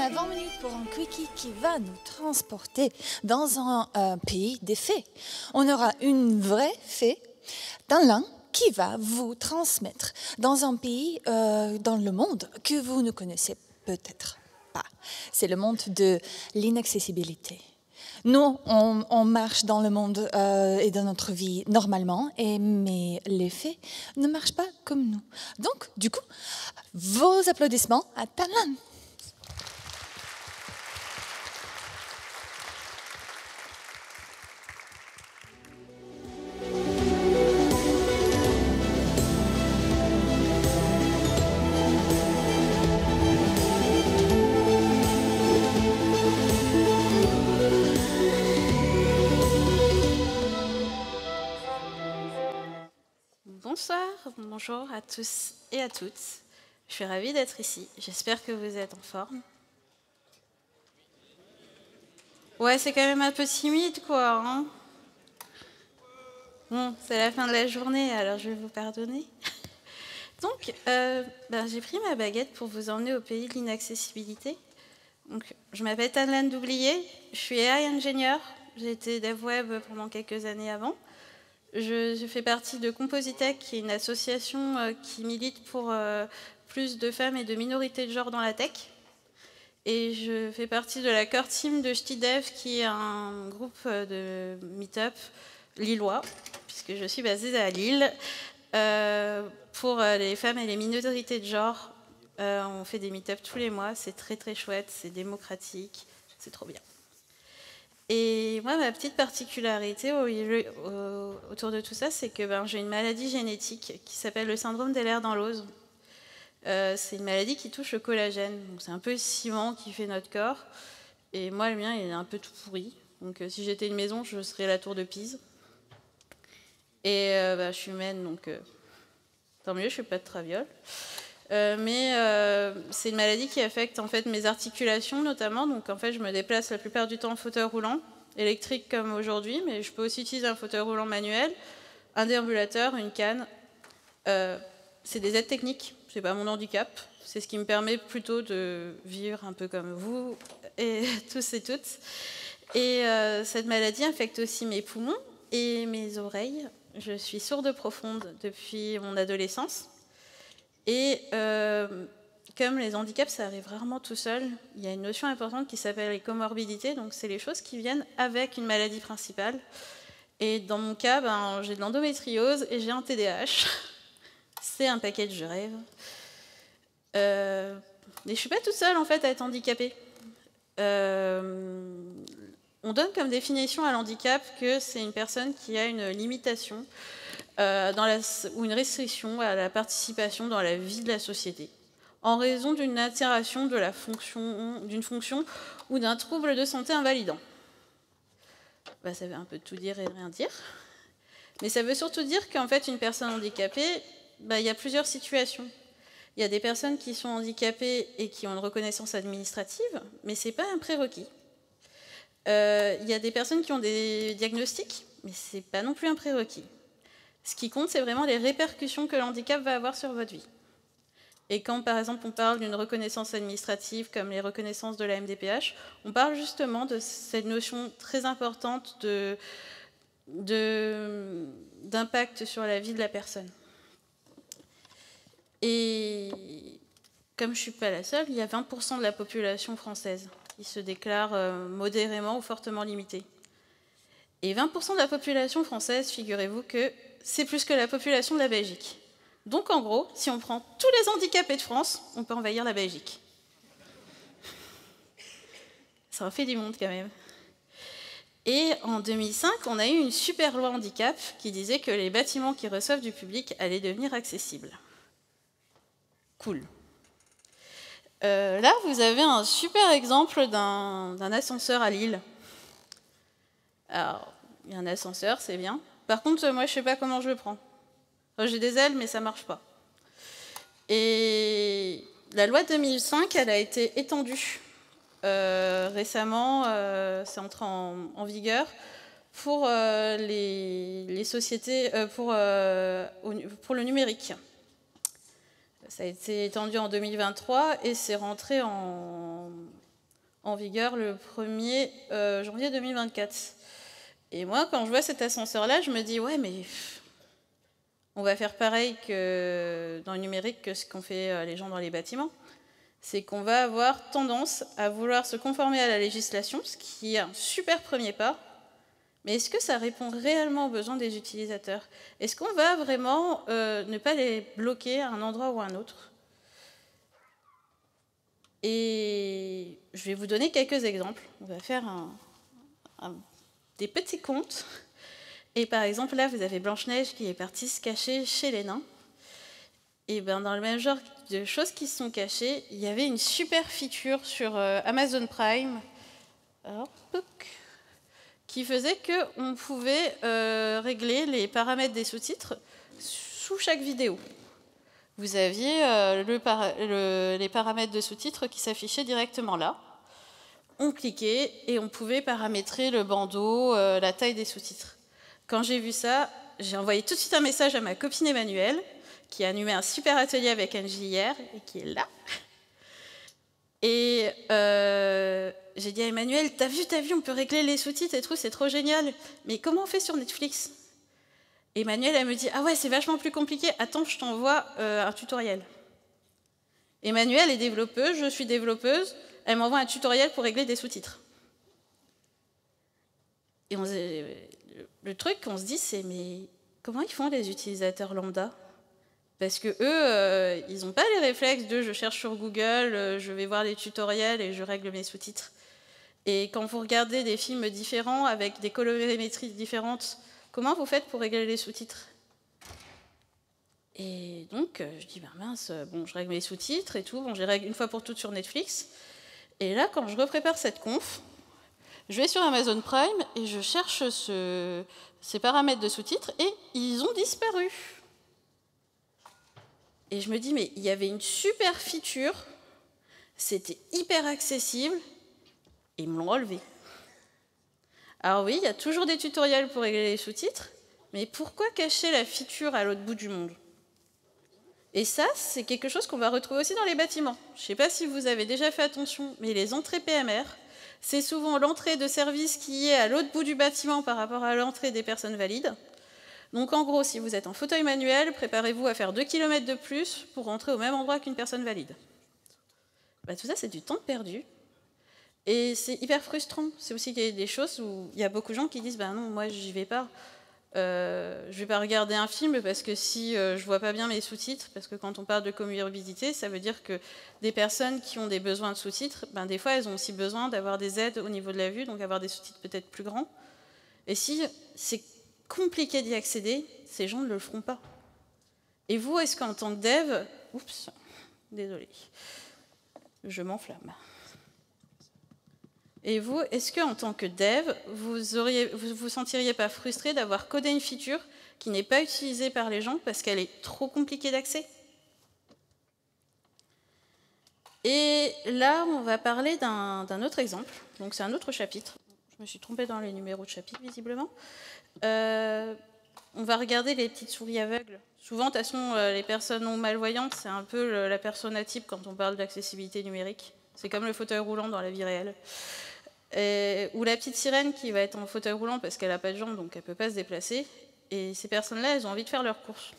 a 20 minutes pour un quickie qui va nous transporter dans un pays des fées. On aura une vraie fée d'Alain qui va vous transmettre dans un pays dans le monde que vous ne connaissez peut-être pas. C'est le monde de l'inaccessibilité. Nous, on marche dans le monde et dans notre vie normalement, mais les fées ne marchent pas comme nous. Donc, du coup, vos applaudissements à Tanlan. Bonsoir, bonjour à tous et à toutes. Je suis ravie d'être ici. J'espère que vous êtes en forme. Ouais, c'est quand même un peu timide, quoi. Hein, bon, c'est la fin de la journée, alors je vais vous pardonner. Donc, j'ai pris ma baguette pour vous emmener au pays de l'inaccessibilité. Donc, je m'appelle Tanlan Doublier, je suis AI ingénieur. J'ai été dev web pendant quelques années avant. Je fais partie de Compositech, qui est une association qui milite pour plus de femmes et de minorités de genre dans la tech. Et je fais partie de la core team de Ch'tidev, qui est un groupe de meet-up lillois, puisque je suis basée à Lille. Pour les femmes et les minorités de genre, on fait des meet-up tous les mois, c'est très très chouette, c'est démocratique, c'est trop bien. Et moi, ma petite particularité autour de tout ça, c'est que j'ai une maladie génétique qui s'appelle le syndrome d'Ehlers-Danlos. C'est une maladie qui touche le collagène. C'est un peu le ciment qui fait notre corps. Et moi, le mien, il est un peu tout pourri. Donc si j'étais une maison, je serais la tour de Pise. Et je suis humaine, donc tant mieux, je ne suis pas de traviole. Mais c'est une maladie qui affecte en fait mes articulations notamment. Donc en fait, je me déplace la plupart du temps en fauteuil roulant, électrique comme aujourd'hui, mais je peux aussi utiliser un fauteuil roulant manuel, un déambulateur, une canne. C'est des aides techniques, c'est pas mon handicap. C'est ce qui me permet plutôt de vivre un peu comme vous et tous et toutes. Et cette maladie affecte aussi mes poumons et mes oreilles. Je suis sourde profonde depuis mon adolescence. Et comme les handicaps, ça arrive rarement tout seul, il y a une notion importante qui s'appelle les comorbidités, donc c'est les choses qui viennent avec une maladie principale. Et dans mon cas, j'ai de l'endométriose et j'ai un TDAH. C'est un package de rêve. Mais je ne suis pas toute seule en fait à être handicapée. On donne comme définition à l'handicap que c'est une personne qui a une limitation ou une restriction à la participation dans la vie de la société, en raison d'une altération d'une fonction ou d'un trouble de santé invalidant. Ça veut un peu tout dire et rien dire. Mais ça veut surtout dire qu'en fait, une personne handicapée, il y a plusieurs situations. Il y a des personnes qui sont handicapées et qui ont une reconnaissance administrative, mais ce n'est pas un prérequis. Il y a des personnes qui ont des diagnostics, mais ce n'est pas non plus un prérequis. Ce qui compte, c'est vraiment les répercussions que le handicap va avoir sur votre vie. Et quand, par exemple, on parle d'une reconnaissance administrative, comme les reconnaissances de la MDPH, on parle justement de cette notion très importante d'impact sur la vie de la personne. Et comme je ne suis pas la seule, il y a 20% de la population française qui se déclare modérément ou fortement limitée. Et 20% de la population française, figurez-vous que c'est plus que la population de la Belgique. Donc en gros, si on prend tous les handicapés de France, on peut envahir la Belgique. Ça en fait du monde quand même. Et en 2005, on a eu une super loi handicap qui disait que les bâtiments qui reçoivent du public allaient devenir accessibles. Cool. Là, vous avez un super exemple d'un ascenseur à Lille. Alors, il y a un ascenseur, c'est bien. Par contre, moi, je ne sais pas comment je le prends. J'ai des ailes, mais ça ne marche pas. Et la loi de 2005, elle a été étendue récemment. C'est entré en vigueur pour les sociétés, pour le numérique. Ça a été étendu en 2023 et c'est rentré en en vigueur le 1er janvier 2024. Et moi, quand je vois cet ascenseur-là, je me dis, ouais, mais on va faire pareil que dans le numérique que ce qu'ont fait les gens dans les bâtiments. C'est qu'on va avoir tendance à vouloir se conformer à la législation, ce qui est un super premier pas. Mais est-ce que ça répond réellement aux besoins des utilisateurs? Est-ce qu'on va vraiment ne pas les bloquer à un endroit ou à un autre? Et je vais vous donner quelques exemples. On va faire des petits contes. Et par exemple, là, vous avez Blanche-Neige qui est partie se cacher chez les nains. Et bien, dans le même genre de choses qui se sont cachées, il y avait une super feature sur Amazon Prime qui faisait qu'on pouvait régler les paramètres des sous-titres sous chaque vidéo. Vous aviez les paramètres de sous-titres qui s'affichaient directement là. On cliquait et on pouvait paramétrer le bandeau, la taille des sous-titres. Quand j'ai vu ça, j'ai envoyé tout de suite un message à ma copine Emmanuelle, qui a animé un super atelier avec Angie hier et qui est là. Et j'ai dit à Emmanuelle, t'as vu, on peut régler les sous-titres et tout, c'est trop génial. Mais comment on fait sur Netflix? Emmanuelle, elle me dit, ah ouais, c'est vachement plus compliqué, attends, je t'envoie un tutoriel. Emmanuelle est développeuse, je suis développeuse, elle m'envoie un tutoriel pour régler des sous-titres. Et le truc qu'on se dit, c'est, mais comment ils font les utilisateurs lambda? Parce que eux, ils n'ont pas les réflexes de je cherche sur Google, je vais voir les tutoriels et je règle mes sous-titres. Et quand vous regardez des films différents avec des colorimétries différentes, comment vous faites pour régler les sous-titres? Et donc, je dis, ben mince, bon, je règle mes sous-titres et tout, bon, je les règle une fois pour toutes sur Netflix. Et là, quand je reprépare cette conf, je vais sur Amazon Prime et je cherche ces paramètres de sous-titres et ils ont disparu. Et je me dis, mais il y avait une super feature, c'était hyper accessible, et ils me l'ont relevé. Alors oui, il y a toujours des tutoriels pour régler les sous-titres, mais pourquoi cacher la feature à l'autre bout du monde? Et ça, c'est quelque chose qu'on va retrouver aussi dans les bâtiments. Je ne sais pas si vous avez déjà fait attention, mais les entrées PMR, c'est souvent l'entrée de service qui est à l'autre bout du bâtiment par rapport à l'entrée des personnes valides. Donc en gros, si vous êtes en fauteuil manuel, préparez-vous à faire 2 km de plus pour rentrer au même endroit qu'une personne valide. Bah, tout ça, c'est du temps perdu. Et c'est hyper frustrant. C'est aussi qu'il y a des choses où il y a beaucoup de gens qui disent bah non, moi j'y vais pas. Je vais pas regarder un film parce que si je vois pas bien mes sous-titres, parce que quand on parle de comorbidité, ça veut dire que des personnes qui ont des besoins de sous-titres, ben, des fois elles ont aussi besoin d'avoir des aides au niveau de la vue, donc avoir des sous-titres peut-être plus grands. Et si c'est compliqué d'y accéder, ces gens ne le feront pas. Et vous, est-ce qu'en tant que dev, oups, désolé, je m'enflamme. Et vous, est-ce qu'en tant que dev, vous sentiriez pas frustré d'avoir codé une feature qui n'est pas utilisée par les gens parce qu'elle est trop compliquée d'accès? Et là, on va parler d'un autre exemple. Donc c'est un autre chapitre. Je me suis trompée dans les numéros de chapitre, visiblement. On va regarder les petites souris aveugles. Souvent, de toute façon, les personnes non malvoyantes, c'est un peu la persona type quand on parle d'accessibilité numérique. C'est comme le fauteuil roulant dans la vie réelle. Ou la petite sirène qui va être en fauteuil roulant parce qu'elle n'a pas de jambes, donc elle ne peut pas se déplacer. Et ces personnes-là, elles ont envie de faire leurs courses.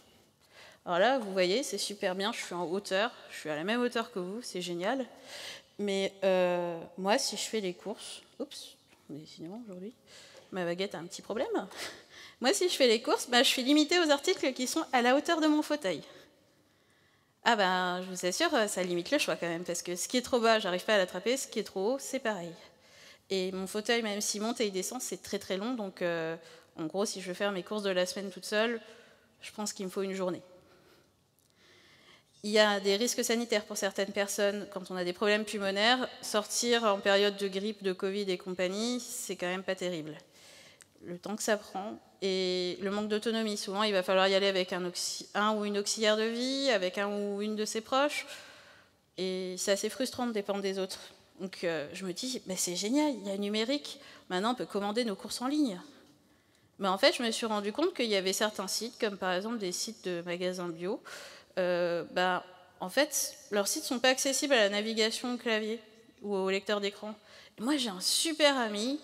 Alors là, vous voyez, c'est super bien, je suis en hauteur, je suis à la même hauteur que vous, c'est génial. Mais moi, si je fais les courses... Oups, décidément, aujourd'hui, ma baguette a un petit problème. Moi, si je fais les courses, bah, je suis limitée aux articles qui sont à la hauteur de mon fauteuil. Ah ben, je vous assure, ça limite le choix quand même, parce que ce qui est trop bas, j'arrive pas à l'attraper, ce qui est trop haut, c'est pareil. Et mon fauteuil, même s'il monte et il descend, c'est très très long, donc en gros, si je veux faire mes courses de la semaine toute seule, je pense qu'il me faut une journée. Il y a des risques sanitaires pour certaines personnes. Quand on a des problèmes pulmonaires, sortir en période de grippe, de Covid et compagnie, c'est quand même pas terrible. Le temps que ça prend et le manque d'autonomie. Souvent, il va falloir y aller avec un ou une auxiliaire de vie, avec un ou une de ses proches. Et c'est assez frustrant de dépendre des autres. Donc je me dis, mais c'est génial, il y a le numérique. Maintenant, on peut commander nos courses en ligne. Mais en fait, je me suis rendu compte qu'il y avait certains sites, comme par exemple des sites de magasins bio, en fait, leurs sites ne sont pas accessibles à la navigation au clavier. ou au lecteur d'écran. Moi, j'ai un super ami,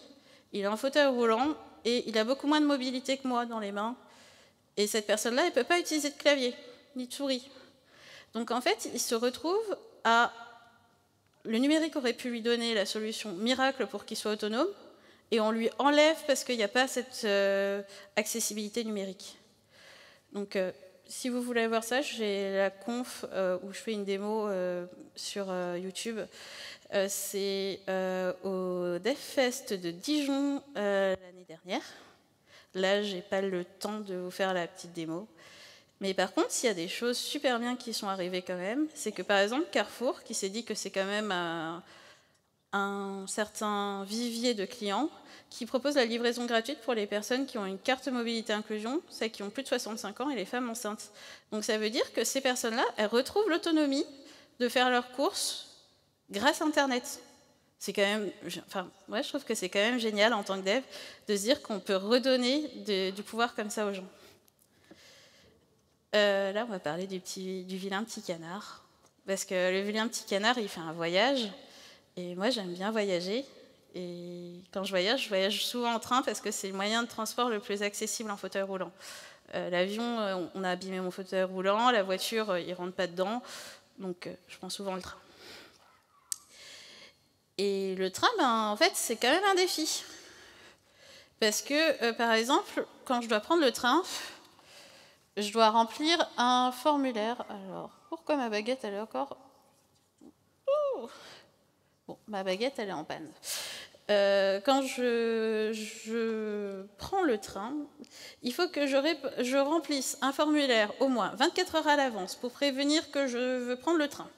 il est en fauteuil roulant et il a beaucoup moins de mobilité que moi dans les mains. Et cette personne-là, elle ne peut pas utiliser de clavier, ni de souris. Donc en fait, il se retrouve à... Le numérique aurait pu lui donner la solution miracle pour qu'il soit autonome, et on lui enlève parce qu'il n'y a pas cette accessibilité numérique. Donc si vous voulez voir ça, j'ai la conf où je fais une démo sur YouTube. C'est au DevFest de Dijon l'année dernière. Là, j'ai pas le temps de vous faire la petite démo. Mais par contre, il y a des choses super bien qui sont arrivées quand même. C'est que par exemple, Carrefour, qui s'est dit que c'est quand même un certain vivier de clients, qui propose la livraison gratuite pour les personnes qui ont une carte mobilité inclusion, celles qui ont plus de 65 ans et les femmes enceintes. Donc ça veut dire que ces personnes-là, elles retrouvent l'autonomie de faire leurs courses grâce à Internet. C'est quand même, enfin, ouais, je trouve que c'est quand même génial en tant que dev de se dire qu'on peut redonner du pouvoir comme ça aux gens. Là, on va parler du vilain petit canard. Parce que le vilain petit canard, il fait un voyage. Et moi, j'aime bien voyager. Et quand je voyage souvent en train parce que c'est le moyen de transport le plus accessible en fauteuil roulant. L'avion, on a abîmé mon fauteuil roulant. La voiture, il ne rentre pas dedans. Donc, je prends souvent le train. Et le train, en fait, c'est quand même un défi. Parce que, par exemple, quand je dois prendre le train, je dois remplir un formulaire. Alors, pourquoi ma baguette, elle est encore... Ouh, bon, ma baguette, elle est en panne. Quand je prends le train, il faut que je remplisse un formulaire au moins 24 heures à l'avance pour prévenir que je veux prendre le train.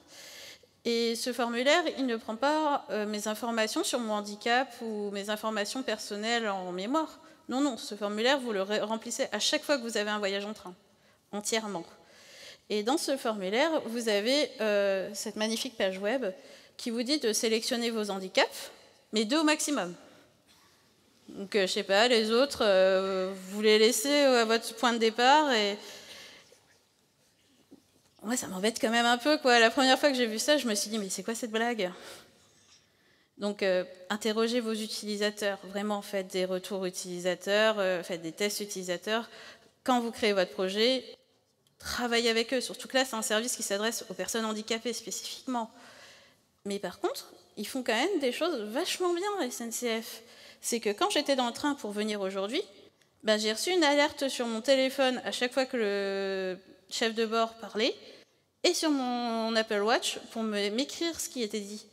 Et ce formulaire, il ne prend pas mes informations sur mon handicap ou mes informations personnelles en mémoire. Non, non, ce formulaire, vous le remplissez à chaque fois que vous avez un voyage en train, entièrement. Et dans ce formulaire, vous avez cette magnifique page web qui vous dit de sélectionner vos handicaps, mais 2 au maximum. Donc, je ne sais pas, les autres, vous les laissez à votre point de départ et... Ouais, ça m'embête quand même un peu, quoi. La première fois que j'ai vu ça, je me suis dit, mais c'est quoi cette blague? Donc, interrogez vos utilisateurs. Vraiment, faites des retours utilisateurs, faites des tests utilisateurs. Quand vous créez votre projet, travaillez avec eux. Surtout que là, c'est un service qui s'adresse aux personnes handicapées spécifiquement. Mais par contre, ils font quand même des choses vachement bien, la SNCF. C'est que quand j'étais dans le train pour venir aujourd'hui, j'ai reçu une alerte sur mon téléphone à chaque fois que le chef de bord parlait, et sur mon Apple Watch pour m'écrire ce qui était dit.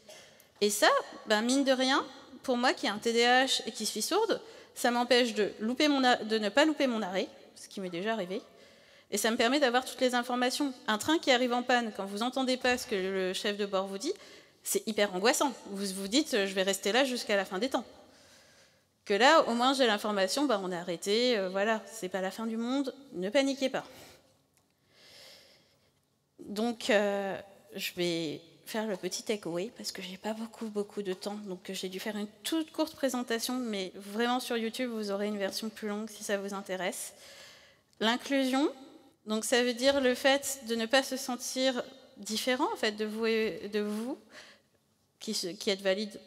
Et ça, mine de rien, pour moi qui ai un TDAH et qui suis sourde, ça m'empêche de ne pas louper mon arrêt, ce qui m'est déjà arrivé, et ça me permet d'avoir toutes les informations. Un train qui arrive en panne, quand vous n'entendez pas ce que le chef de bord vous dit, c'est hyper angoissant. Vous vous dites, je vais rester là jusqu'à la fin des temps. Que là, au moins, j'ai l'information, on est arrêté, voilà, c'est pas la fin du monde, ne paniquez pas. Donc, je vais faire le petit takeaway parce que j'ai pas beaucoup de temps, donc j'ai dû faire une toute courte présentation, mais vraiment sur YouTube, vous aurez une version plus longue si ça vous intéresse. L'inclusion, donc ça veut dire le fait de ne pas se sentir différent en fait de vous qui êtes valide.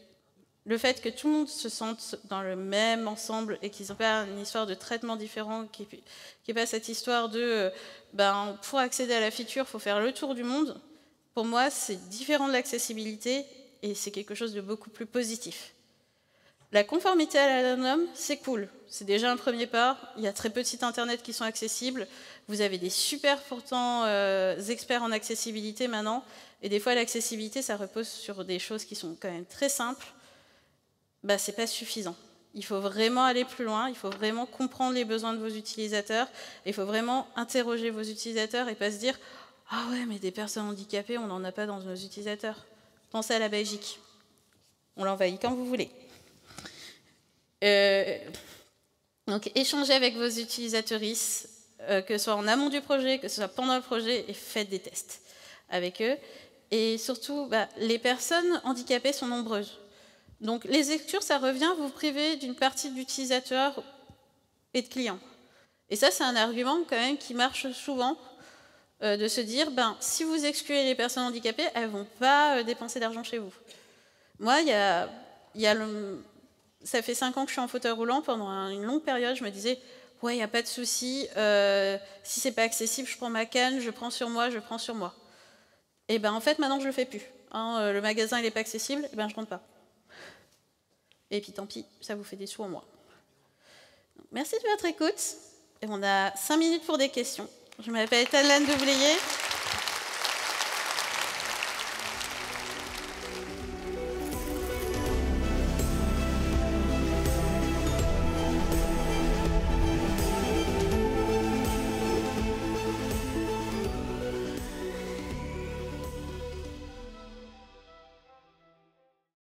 Le fait que tout le monde se sente dans le même ensemble et qu'ils n'ont pas une histoire de traitement différent, qui n'est pas cette histoire de pour accéder à la feature, il faut faire le tour du monde. Pour moi, c'est différent de l'accessibilité et c'est quelque chose de beaucoup plus positif. La conformité à la norme, c'est cool. C'est déjà un premier pas. Il y a très peu de sites internet qui sont accessibles. Vous avez des super pourtant experts en accessibilité maintenant. Et des fois, l'accessibilité, ça repose sur des choses qui sont quand même très simples. C'est pas suffisant. Il faut vraiment aller plus loin, il faut vraiment comprendre les besoins de vos utilisateurs, il faut vraiment interroger vos utilisateurs et pas se dire « Ah ouais, mais des personnes handicapées, on n'en a pas dans nos utilisateurs. » Pensez à la Belgique. On l'envahit quand vous voulez. Donc, échangez avec vos utilisatrices, que ce soit en amont du projet, que ce soit pendant le projet, et faites des tests avec eux. Et surtout, les personnes handicapées sont nombreuses. Donc, les exclure, ça revient à vous priver d'une partie d'utilisateurs et de clients. Et ça, c'est un argument quand même qui marche souvent, de se dire, si vous excluez les personnes handicapées, elles ne vont pas dépenser d'argent chez vous. Moi, ça fait 5 ans que je suis en fauteuil roulant. Pendant une longue période, je me disais, ouais, il n'y a pas de souci. Si c'est pas accessible, je prends ma canne, je prends sur moi, je prends sur moi. Et ben en fait, maintenant, je le fais plus. Hein, le magasin, il n'est pas accessible, et ben je rentre pas. Et puis tant pis, ça vous fait des sous en moins. Merci de votre écoute. Et on a 5 minutes pour des questions. Je m'appelle Tanlane Doublier.